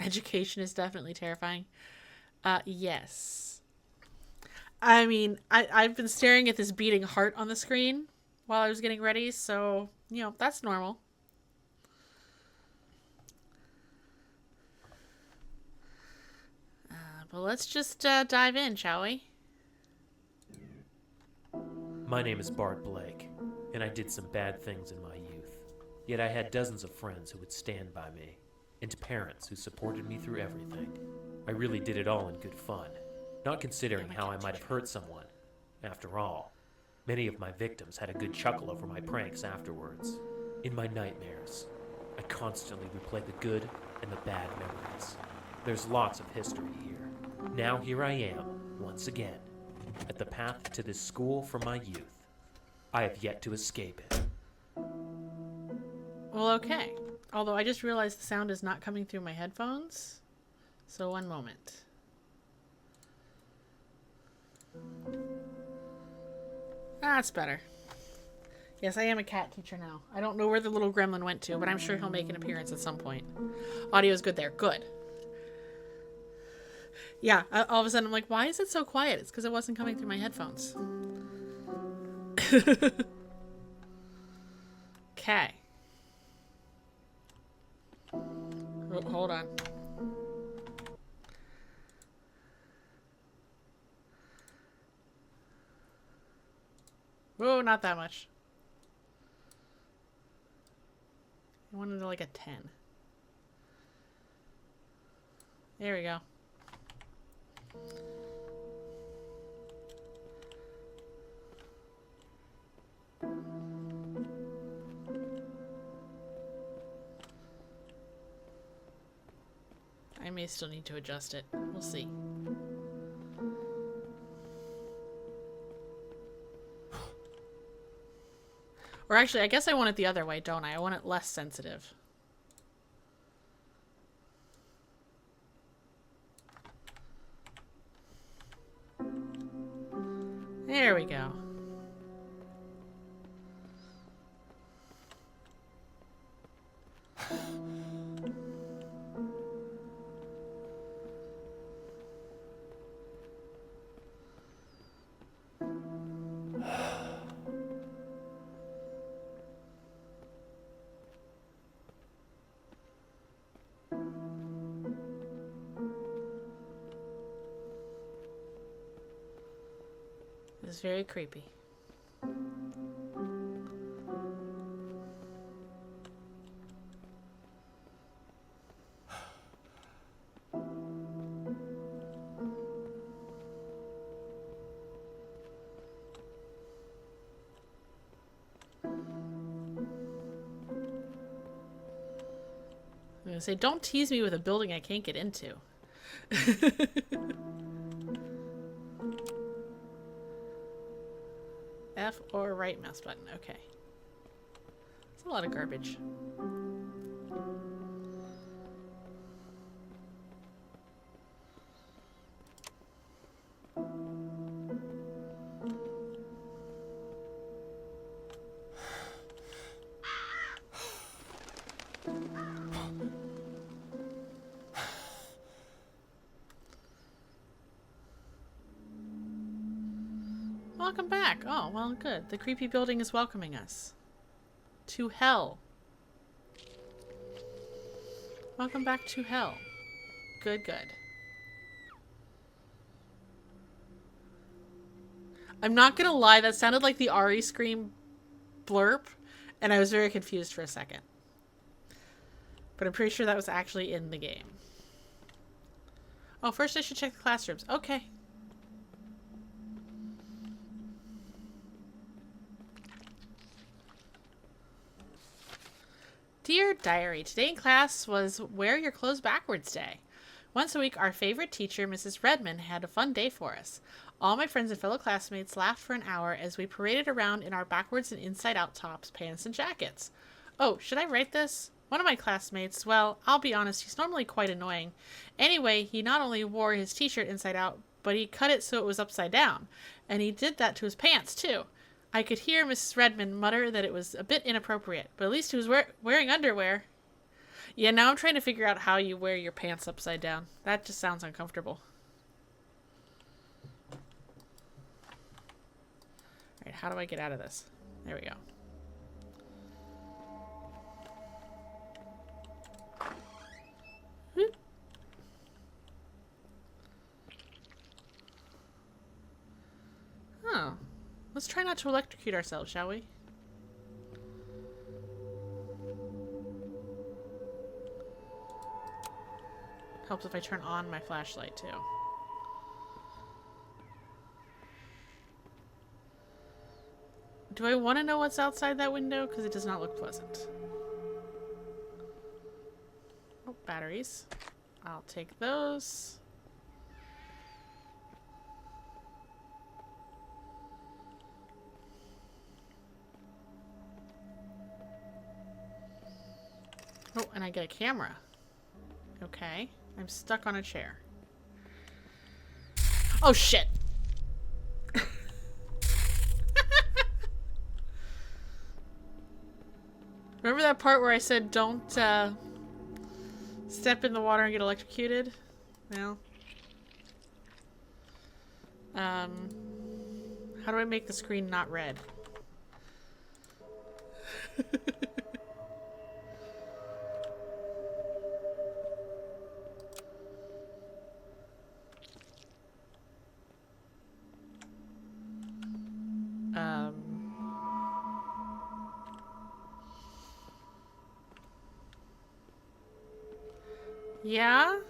Education is definitely terrifying. Yes. I mean, I've been staring at this beating heart on the screen while I was getting ready, so, that's normal. But let's just dive in, shall we? My name is Bart Blake, and I did some bad things in my youth. Yet I had dozens of friends who would stand by me, and parents who supported me through everything. I really did it all in good fun, not considering how I might have hurt someone. After all, many of my victims had a good chuckle over my pranks afterwards. In my nightmares, I constantly replay the good and the bad memories. There's lots of history here. Now here I am, once again, at the path to this school for my youth. I have yet to escape it. Well, okay. Although I just realized the sound is not coming through my headphones. So one moment. That's better. Yes, I am a cat teacher now. I don't know where the little gremlin went to, but I'm sure he'll make an appearance at some point. Audio's good there. Good. Yeah, all of a sudden I'm like, why is it so quiet? It's because it wasn't coming through my headphones. Okay. Oh, hold on. Whoa, not that much. I wanted like a 10. There we go. I may still need to adjust it. We'll see. Or actually, I guess I want it the other way, don't I? I want it less sensitive. There we go. This is very creepy. I'm gonna say, don't tease me with a building I can't get into. F or right mouse button. Okay. It's a lot of garbage. Welcome back. Oh, well, good. The creepy building is welcoming us. To hell. Welcome back to hell. Good, good. I'm not gonna lie, that sounded like the Ari scream blurp, and I was very confused for a second. But I'm pretty sure that was actually in the game. Oh, first I should check the classrooms. Okay. Dear Diary, today in class was Wear Your Clothes Backwards Day. Once a week, our favorite teacher, Mrs. Redmond, had a fun day for us. All my friends and fellow classmates laughed for an hour as we paraded around in our backwards and inside-out tops, pants, and jackets. Oh, should I write this? One of my classmates, well, I'll be honest, he's normally quite annoying. Anyway, he not only wore his t-shirt inside out, but he cut it so it was upside down. And he did that to his pants, too. I could hear Mrs. Redmond mutter that it was a bit inappropriate, but at least he was wearing underwear. Yeah, now I'm trying to figure out how you wear your pants upside down. That just sounds uncomfortable. Alright, how do I get out of this? There we go. Whoop. Oh. Let's try not to electrocute ourselves, shall we? Helps if I turn on my flashlight, too. Do I want to know what's outside that window? Because it does not look pleasant. Oh, batteries. I'll take those. Oh, and I get a camera. Okay. I'm stuck on a chair. Oh, shit! Remember that part where I said don't step in the water and get electrocuted? Well. How do I make the screen not red? Yeah?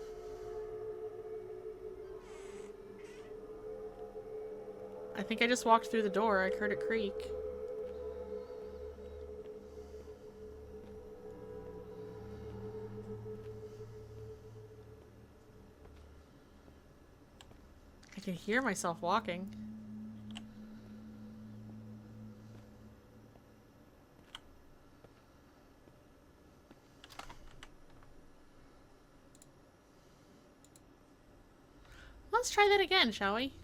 I think I just walked through the door. I heard it creak. I can hear myself walking. Let's try that again, shall we?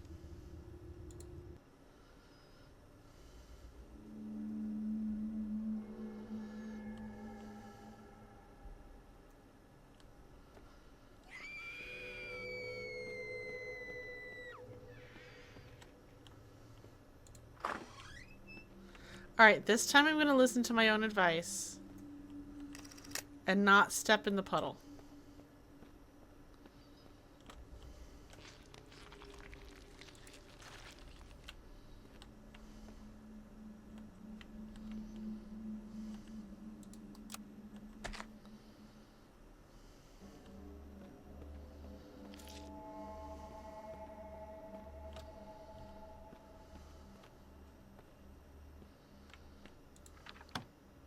Alright, this time I'm going to listen to my own advice. And not step in the puddle.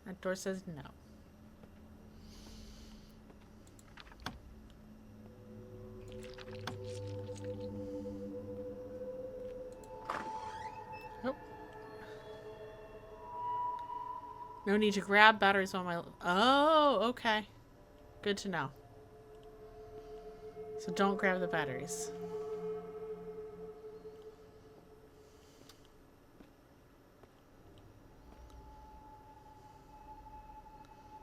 That door says no. Oh. No need to grab batteries on my... Oh, okay. Good to know. So don't grab the batteries.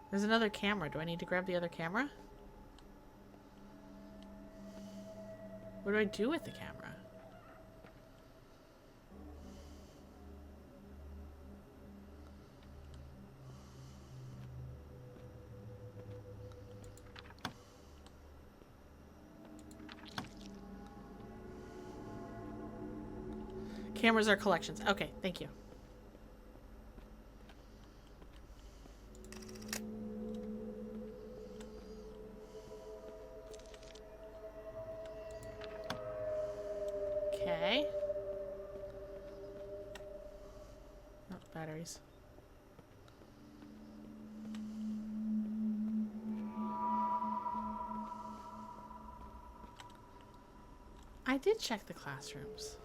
There's another camera. Do I need to grab the other camera? What do I do with the camera? Cameras are collections. Okay, thank you. Okay. Oh, batteries. I did check the classrooms.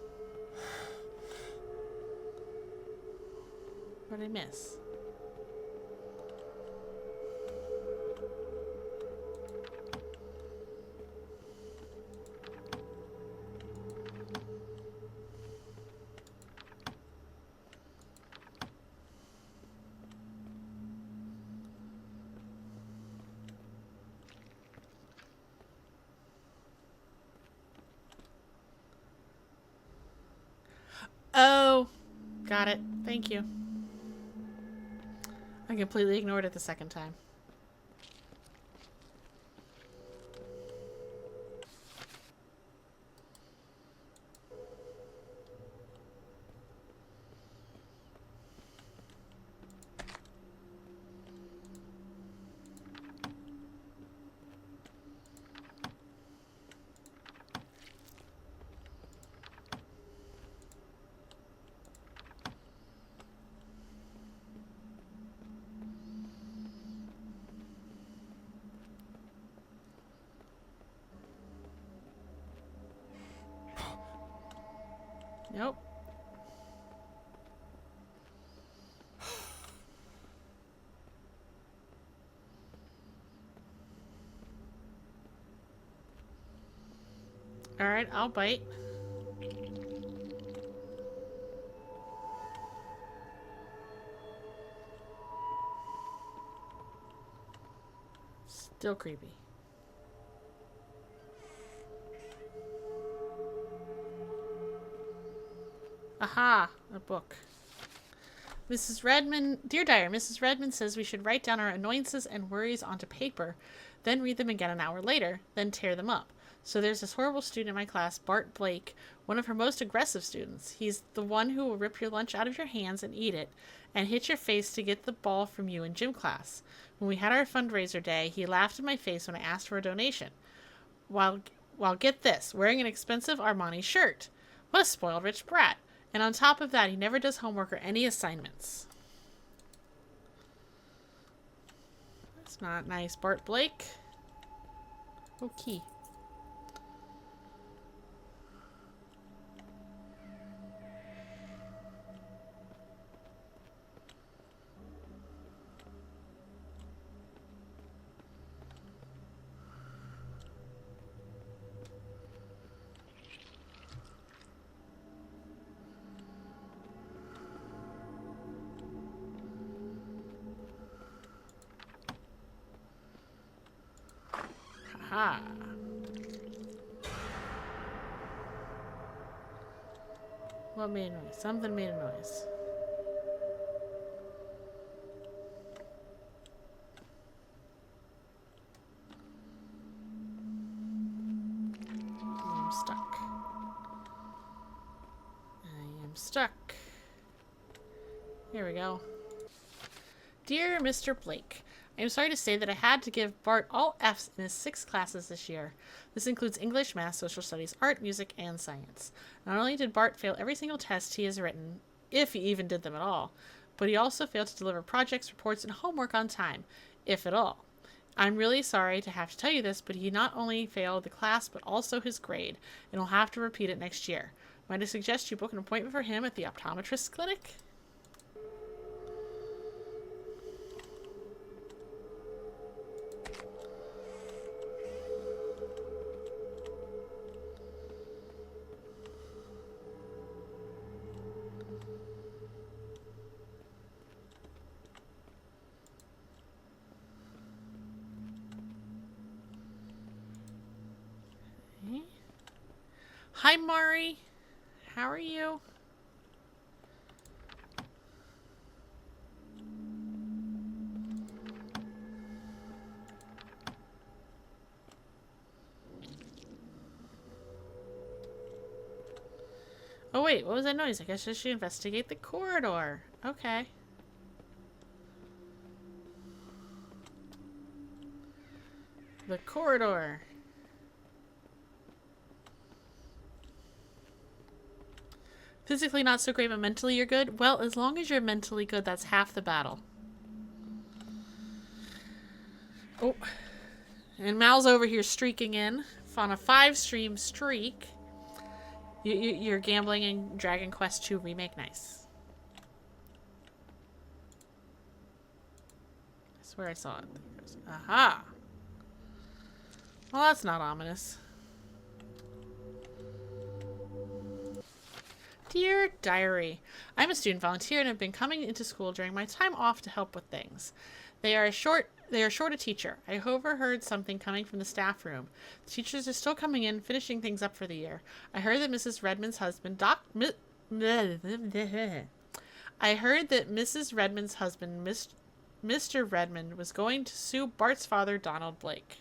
What did I miss? Oh, got it. Thank you. I completely ignored it the second time. Nope. Alright, I'll bite. Still creepy. Aha! A book. Mrs. Redmond, dear Diary, Mrs. Redmond says we should write down our annoyances and worries onto paper, then read them again an hour later, then tear them up. So there's this horrible student in my class, Bart Blake, one of her most aggressive students. He's the one who will rip your lunch out of your hands and eat it, and hit your face to get the ball from you in gym class. When we had our fundraiser day, he laughed in my face when I asked for a donation. While get this, wearing an expensive Armani shirt. What a spoiled rich brat. And on top of that, he never does homework or any assignments. That's not nice, Bart Blake. Okay. Haha. What made a noise? Something made a noise. I'm stuck. I am stuck. Here we go. Dear Mr. Blake, I am sorry to say that I had to give Bart all F's in his 6 classes this year. This includes English, Math, Social Studies, Art, Music, and Science. Not only did Bart fail every single test he has written, if he even did them at all, but he also failed to deliver projects, reports, and homework on time, if at all. I'm really sorry to have to tell you this, but he not only failed the class, but also his grade, and will have to repeat it next year. Might I suggest you book an appointment for him at the optometrist's clinic? Hi, Mari. How are you? Oh, wait. What was that noise? I guess I should investigate the corridor. Okay. The corridor. Physically not so great, but mentally you're good? Well, as long as you're mentally good, that's half the battle. Oh. And Mal's over here streaking in on a 5-stream streak. You're gambling in Dragon Quest II Remake. Nice. I swear I saw it. Aha! Well, that's not ominous. Dear Diary, I'm a student volunteer and have been coming into school during my time off to help with things. They are short a teacher. I overheard something coming from the staff room. The teachers are still coming in, finishing things up for the year. I heard that Mrs. Redmond's husband, I heard that Mrs. Redmond's husband, Mr. Redmond, was going to sue Bart's father, Donald Blake.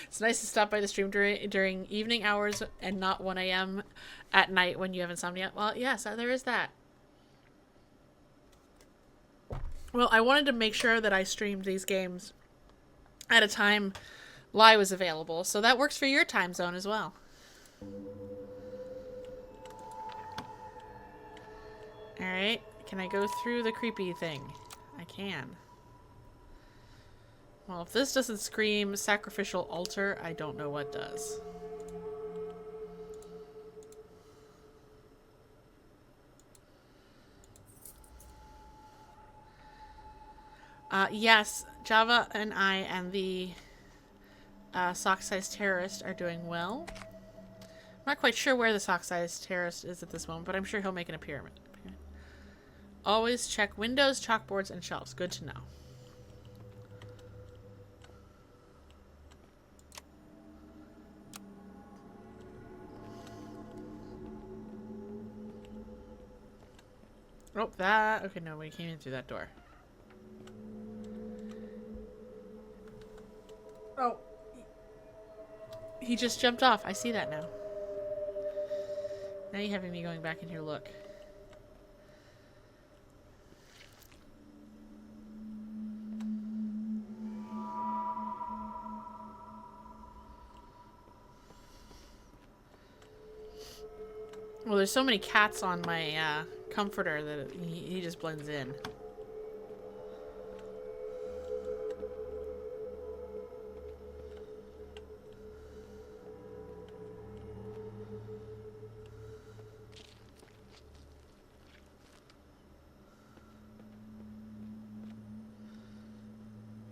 It's nice to stop by the stream during evening hours and not 1 a.m. at night when you have insomnia. Well, yes, there is that. Well, I wanted to make sure that I streamed these games at a time Lai was available, so that works for your time zone as well. Alright, can I go through the creepy thing? I can. Well, if this doesn't scream sacrificial altar, I don't know what does. Yes, Java and I and the sock-sized terrorist are doing well. I'm not quite sure where the sock-sized terrorist is at this moment, but I'm sure he'll make an appearance. Always check windows, chalkboards, and shelves. Good to know. Oh, that... Okay, no, we came in through that door. Oh. He just jumped off. I see that now. Now you're having me going back in here, look. Well, there's so many cats on my comforter that he just blends in.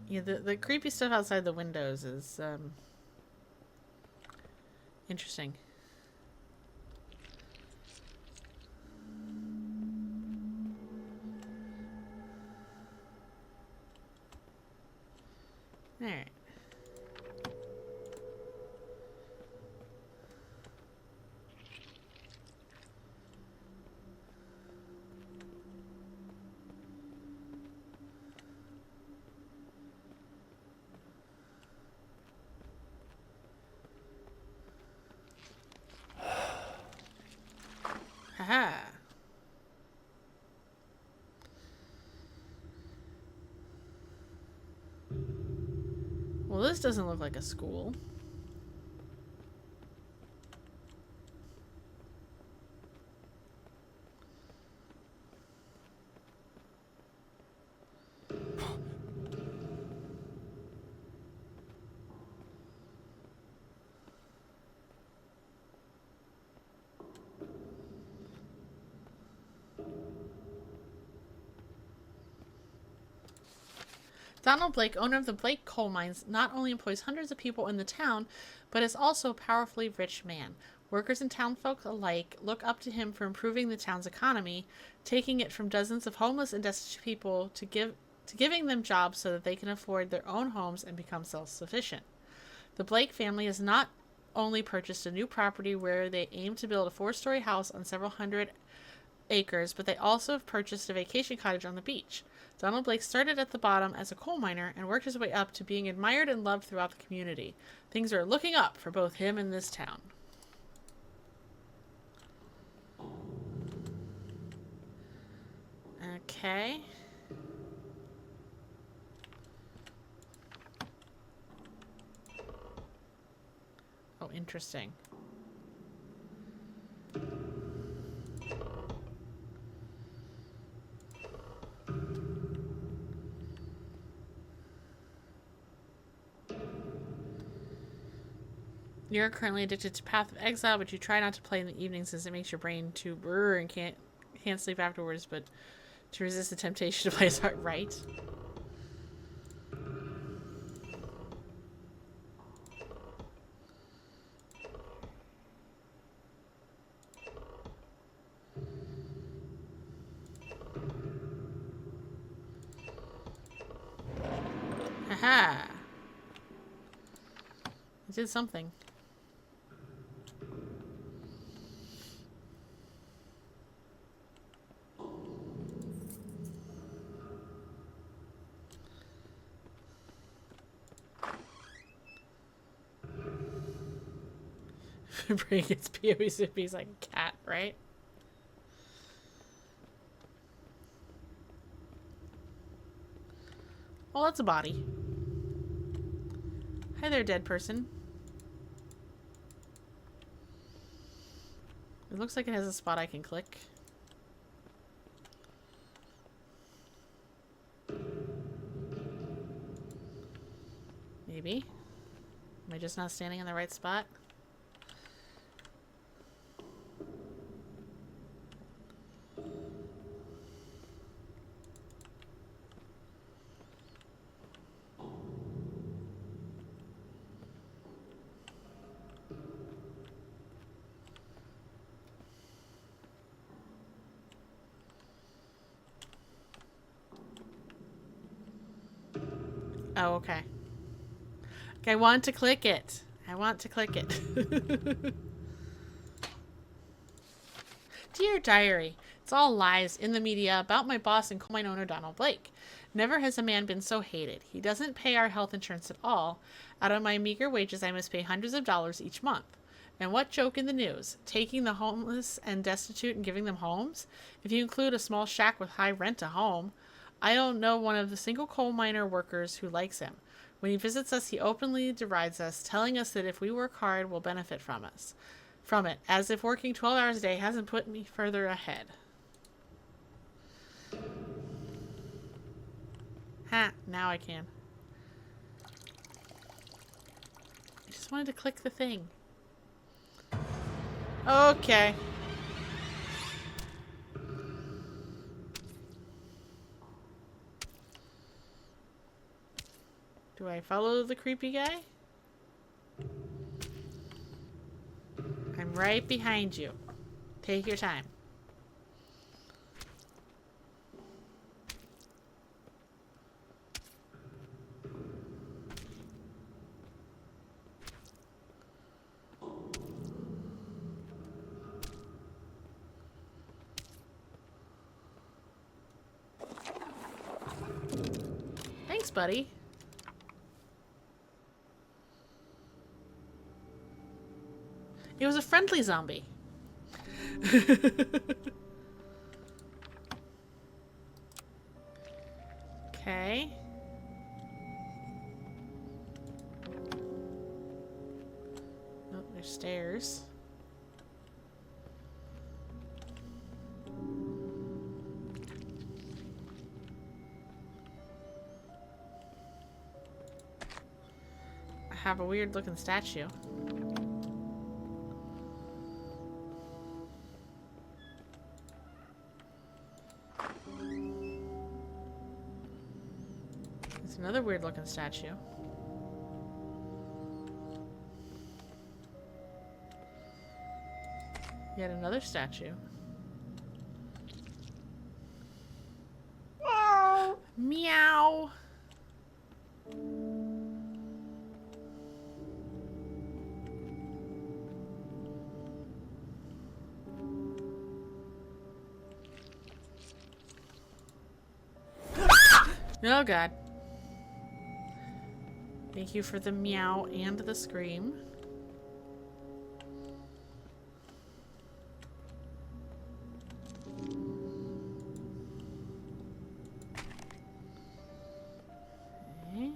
Yeah, the creepy stuff outside the windows is interesting. Alright. Haha. Well, this doesn't look like a school. Donald Blake, owner of the Blake coal mines, not only employs hundreds of people in the town, but is also a powerfully rich man. Workers and townfolk alike look up to him for improving the town's economy, taking it from dozens of homeless and destitute people to giving them jobs so that they can afford their own homes and become self-sufficient. The Blake family has not only purchased a new property where they aim to build a 4-story house on several hundred acres, but they also have purchased a vacation cottage on the beach. Donald Blake started at the bottom as a coal miner and worked his way up to being admired and loved throughout the community. Things are looking up for both him and this town. Okay. Oh, interesting. You're currently addicted to Path of Exile, but you try not to play in the evenings since it makes your brain too brr and can't sleep afterwards, but to resist the temptation to play is hard, right? Haha! I did something. Bring its POV zippies like a cat, right? Well, that's a body. Hi there, dead person. It looks like it has a spot I can click. Maybe. Am I just not standing in the right spot? Oh, okay. Okay, I want to click it. I want to click it. Dear Diary, it's all lies in the media about my boss and coal mine owner Donald Blake. Never has a man been so hated. He doesn't pay our health insurance at all. Out of my meager wages, I must pay hundreds of dollars each month. And what joke in the news? Taking the homeless and destitute and giving them homes? If you include a small shack with high rent a home. I don't know one of the single coal miner workers who likes him. When he visits us, he openly derides us, telling us that if we work hard, we'll benefit from it, as if working 12 hours a day hasn't put me further ahead. Ha, now I can. I just wanted to click the thing. Okay. Do I follow the creepy guy? I'm right behind you. Take your time. Thanks, buddy. It was a friendly zombie. Okay. Oh, there's stairs. I have a weird looking statue. It's another weird looking statue. Yet another statue. Meow. Meow. Oh god. Thank you for the meow and the scream. Okay.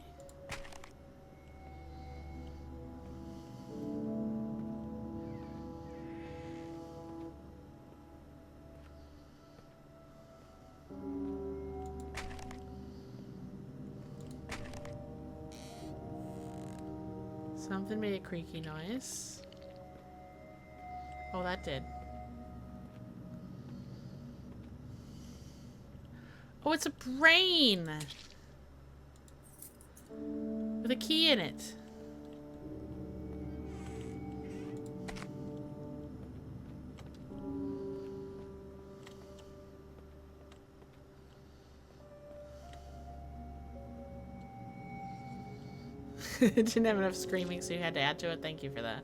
Something made a creaky noise. Oh, that did. Oh, it's a brain! With a key in it. It didn't have enough screaming, so you had to add to it. Thank you for that.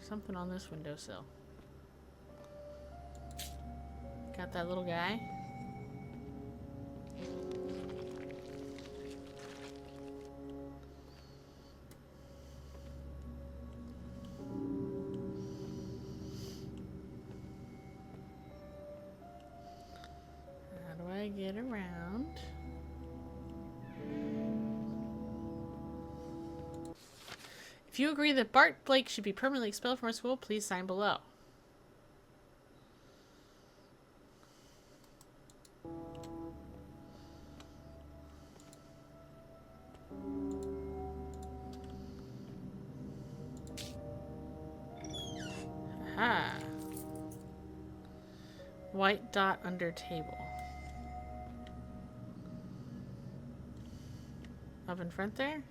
something on this windowsill. Got that little guy. How do I get around? If you agree that Bart Blake should be permanently expelled from our school, please sign below. Aha. White dot under table. Up in front there?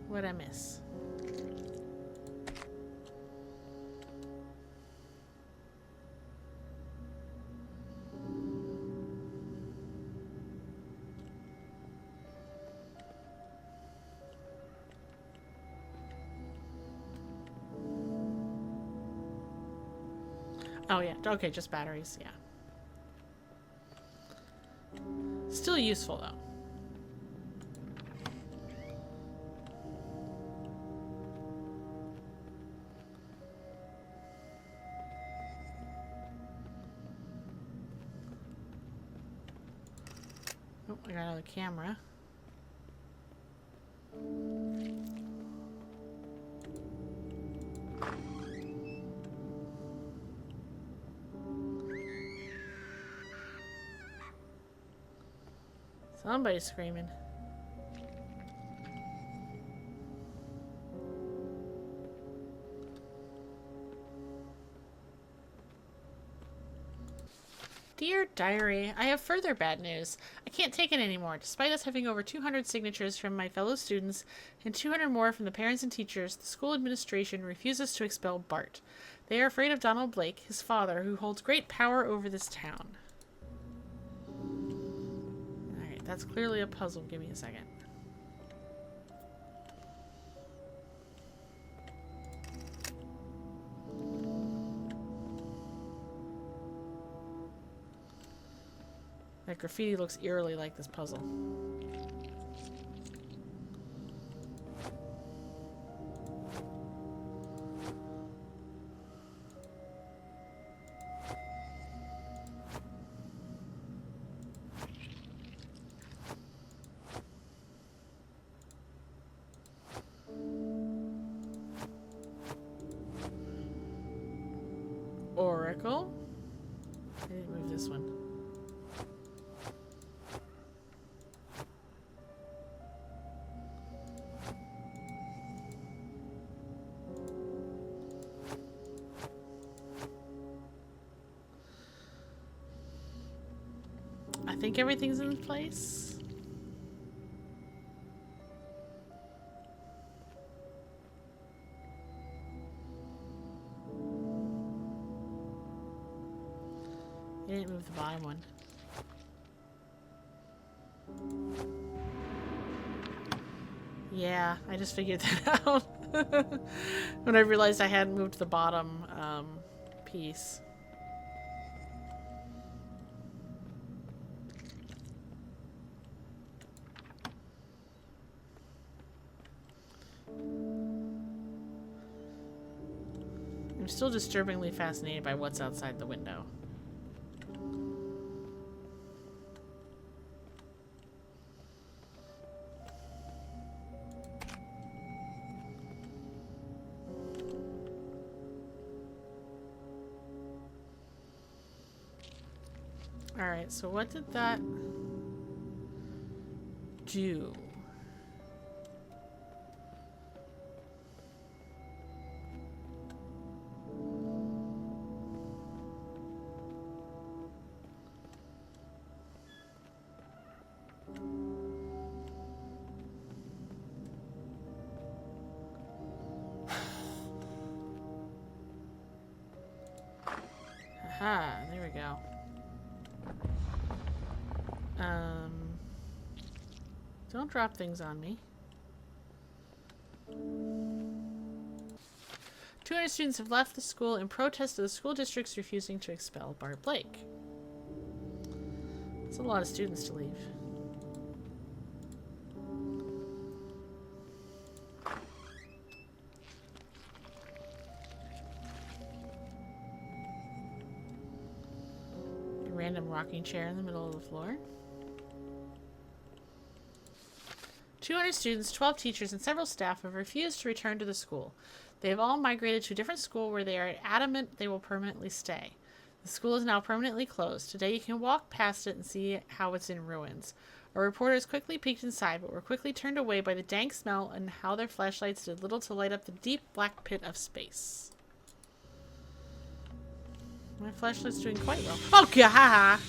What'd I miss? Oh yeah, okay, just batteries, yeah. Still useful though. Oh, I got another camera. Somebody's screaming. Dear Diary, I have further bad news. I can't take it anymore. Despite us having over 200 signatures from my fellow students and 200 more from the parents and teachers, the school administration refuses to expel Bart. They are afraid of Donald Blake, his father, who holds great power over this town. Alright, that's clearly a puzzle. Give me a second. That graffiti looks eerily like this puzzle. Oracle. I didn't move this one. I think everything's in place. I didn't move the bottom one. Yeah, I just figured that out when I realized I hadn't moved the bottom piece. I'm still disturbingly fascinated by what's outside the window. Alright, so what did that do? Aha, there we go. Don't drop things on me. 200 students have left the school in protest of the school district's refusing to expel Bart Blake. That's a lot of students to leave. A random rocking chair in the middle of the floor. 200 students, 12 teachers, and several staff have refused to return to the school. They have all migrated to a different school where they are adamant they will permanently stay. The school is now permanently closed. Today you can walk past it and see how it's in ruins. Our reporters quickly peeked inside, but were quickly turned away by the dank smell and how their flashlights did little to light up the deep black pit of space. My flashlight's doing quite well. Oh, God!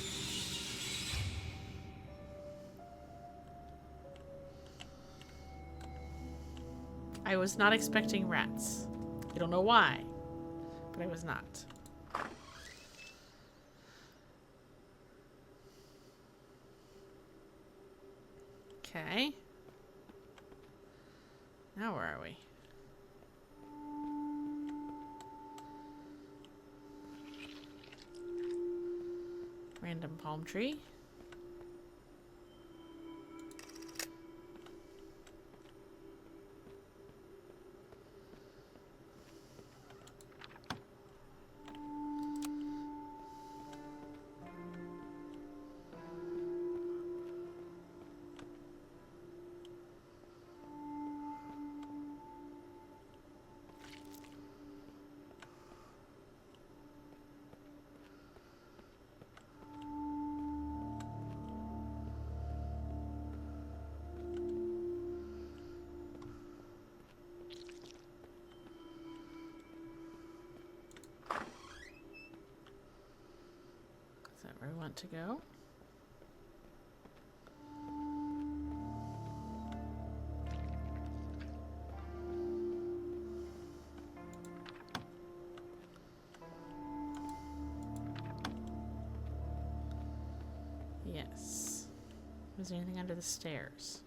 I was not expecting rats. I don't know why, but I was not. Okay. Now where are we? Random palm tree. Is that where we want to go? Yes. Is there anything under the stairs?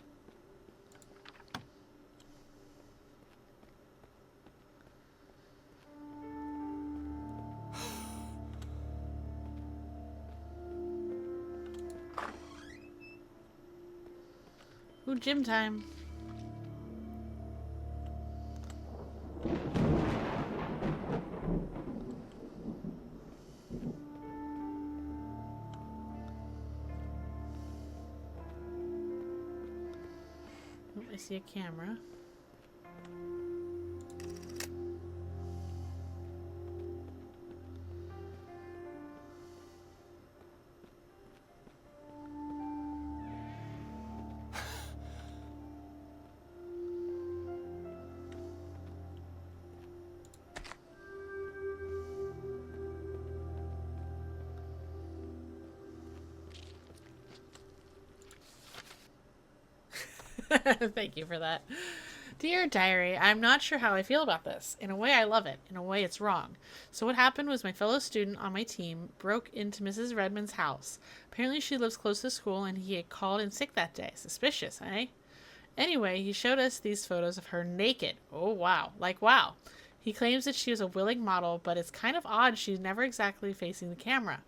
Ooh, gym time. Oh, I see a camera. Thank you for that. Dear Diary, I'm not sure how I feel about this. In a way, I love it. In a way, it's wrong. So what happened was my fellow student on my team broke into Mrs. Redmond's house. Apparently she lives close to school and he had called in sick that day. Suspicious, eh? Anyway, he showed us these photos of her naked. Oh, wow. Like, wow. He claims that she was a willing model, but it's kind of odd she's never exactly facing the camera.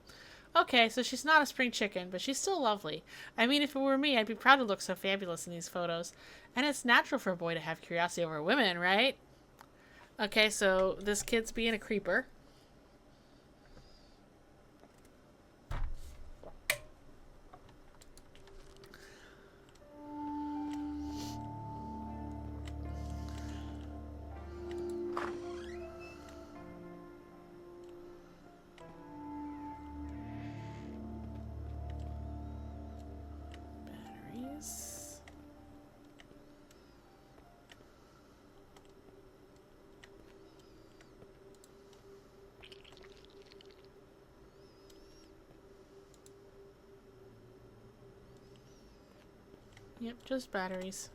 Okay, so she's not a spring chicken, but she's still lovely. I mean, if it were me, I'd be proud to look so fabulous in these photos. And it's natural for a boy to have curiosity over women, right? Okay, so this kid's being a creeper. Batteries. Yep, just batteries.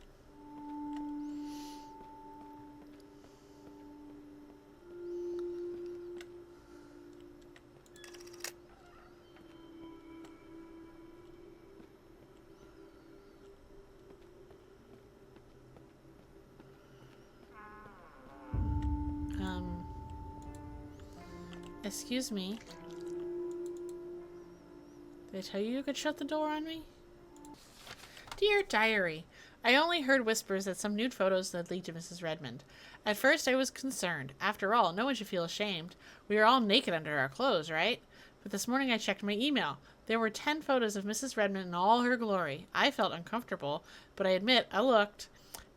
Excuse me. Did I tell you could shut the door on me? Dear Diary, I only heard whispers that some nude photos had leaked to Mrs. Redmond. At first I was concerned. After all, no one should feel ashamed. We are all naked under our clothes, right? But this morning I checked my email. There were 10 photos of Mrs. Redmond in all her glory. I felt uncomfortable, but I admit I looked.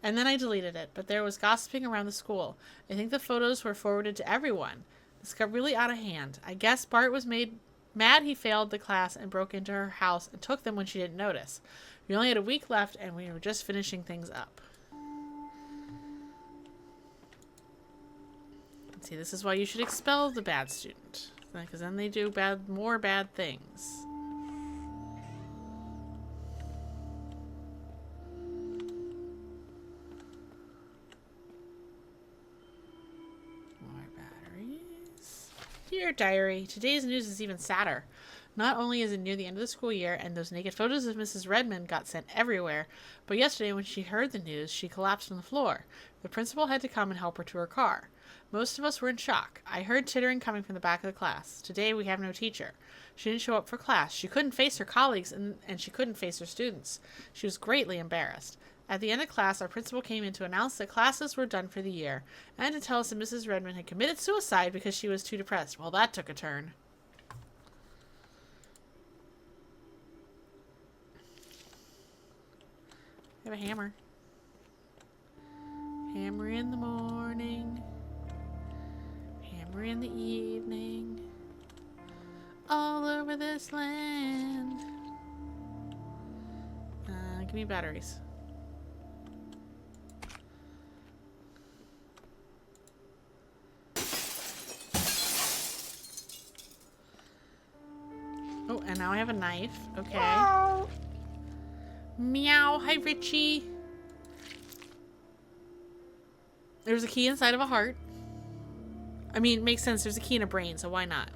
And then I deleted it, but there was gossiping around the school. I think the photos were forwarded to everyone. This got really out of hand. I guess Bart was mad he failed the class and broke into her house and took them when she didn't notice. We only had a week left and we were just finishing things up. Let's see, this is why you should expel the bad student. Because then they do more bad things. More batteries. Dear Diary, today's news is even sadder. Not only is it near the end of the school year and those naked photos of Mrs. Redmond got sent everywhere, but yesterday when she heard the news, she collapsed on the floor. The principal had to come and help her to her car. Most of us were in shock. I heard tittering coming from the back of the class. Today we have no teacher. She didn't show up for class. She couldn't face her colleagues and she couldn't face her students. She was greatly embarrassed. At the end of class, our principal came in to announce that classes were done for the year and to tell us that Mrs. Redmond had committed suicide because she was too depressed. Well, that took a turn. I have a hammer. Hammer in the morning. Hammer in the evening. All over this land. Give me batteries. Oh, and now I have a knife. Okay. Meow. Meow. Hi, Richie. There's a key inside of a heart. I mean, it makes sense. There's a key in a brain, so why not?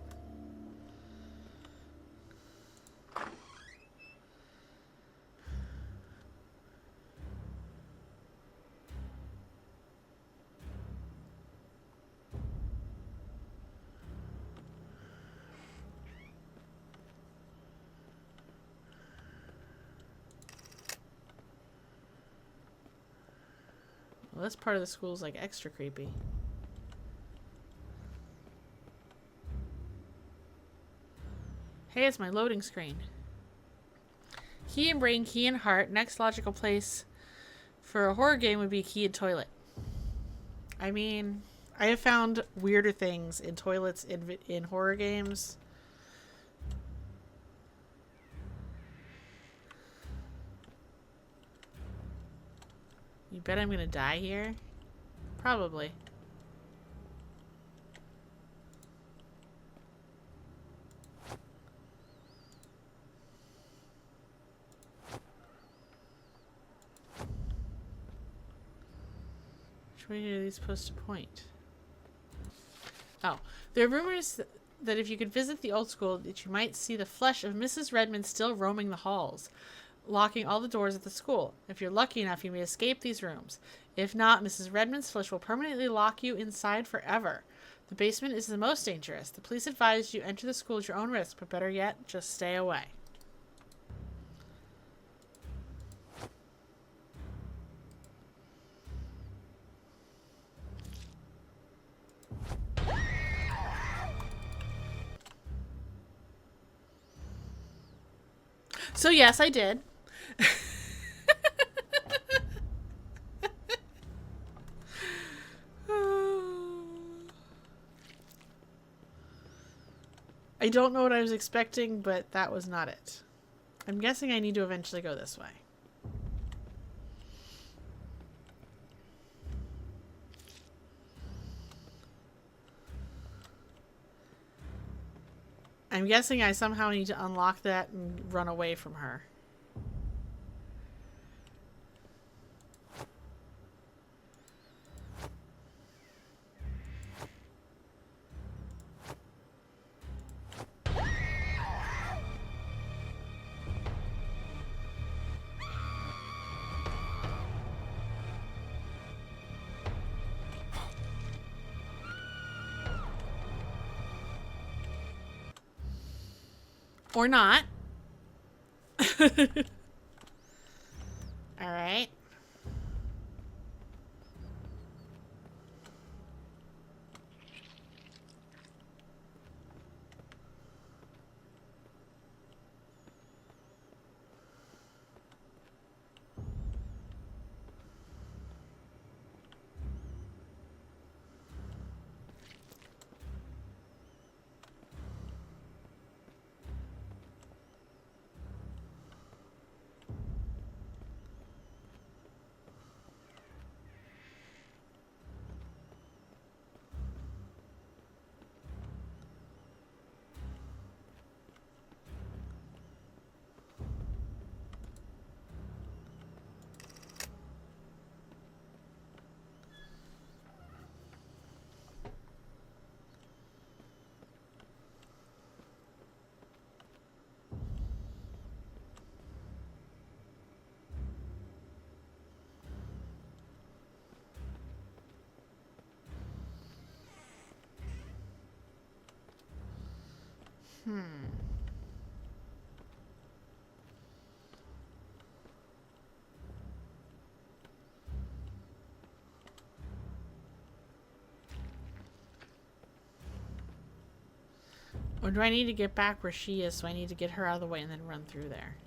Well, this part of the school is like extra creepy. Hey, it's my loading screen. Key and brain, key and heart. Next logical place for a horror game would be key and toilet. I mean, I have found weirder things in toilets in horror games. You bet I'm gonna die here? Probably. Which way are these supposed to point? Oh, there are rumors that if you could visit the old school, that you might see the flesh of Mrs. Redmond still roaming the halls, locking all the doors at the school. If you're lucky enough, you may escape these rooms. If not, Mrs. Redmond's flesh will permanently lock you inside forever. The basement is the most dangerous. The police advise you enter the school at your own risk, but better yet, just stay away. So yes, I did. I don't know what I was expecting, but that was not it. I'm guessing I need to eventually go this way. I'm guessing I somehow need to unlock that and run away from her. Or not. All right. Or do I need to get back where she is, so I need to get her out of the way and then run through there?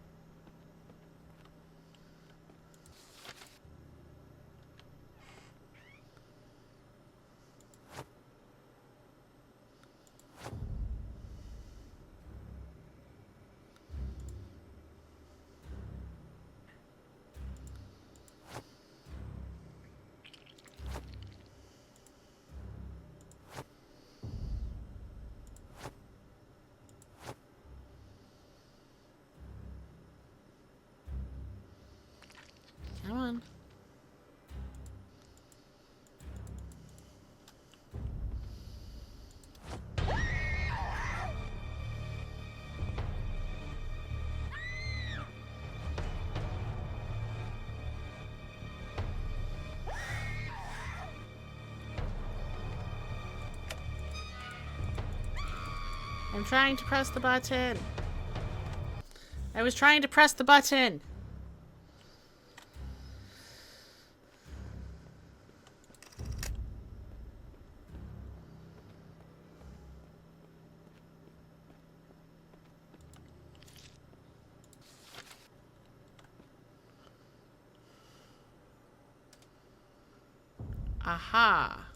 Come on. I'm trying to press the button. I was trying to press the button. Aha.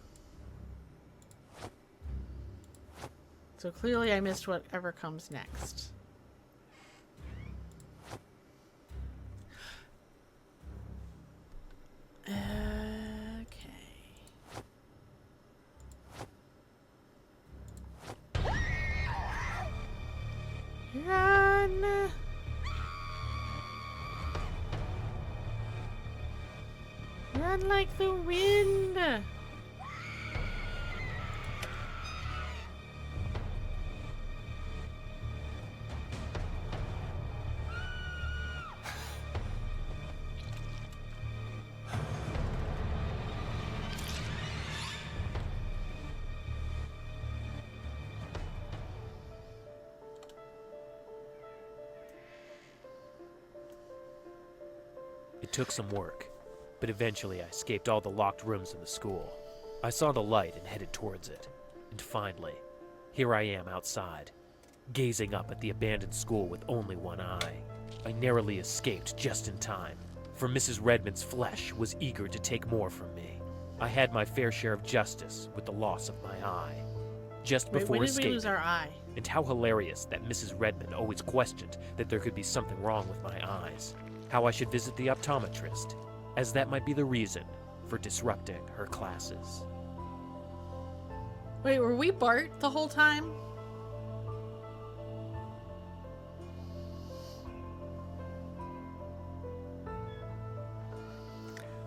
So clearly I missed whatever comes next. Run! Run like the wind! It took some work, but eventually I escaped all the locked rooms in the school. I saw the light and headed towards it. And finally, here I am outside, gazing up at the abandoned school with only one eye. I narrowly escaped just in time, for Mrs. Redmond's flesh was eager to take more from me. I had my fair share of justice with the loss of my eye. Just Wait, before when did we escaping, lose our eye? and how hilarious that Mrs. Redmond always questioned that there could be something wrong with my eyes. How I should visit the optometrist, as that might be the reason for disrupting her classes. Wait, were we Bart the whole time?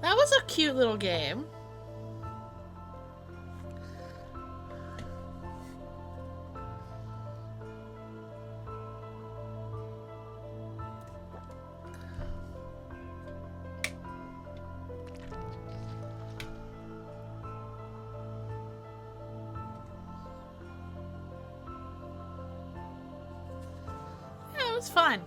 That was a cute little game. was fun.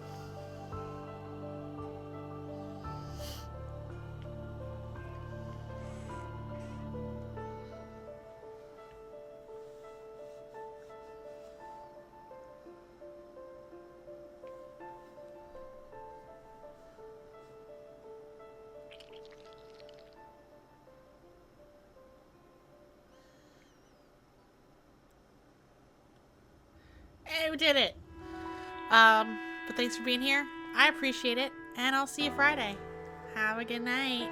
Hey, we did it. But thanks for being here. I appreciate it, and I'll see you Friday. Have a good night.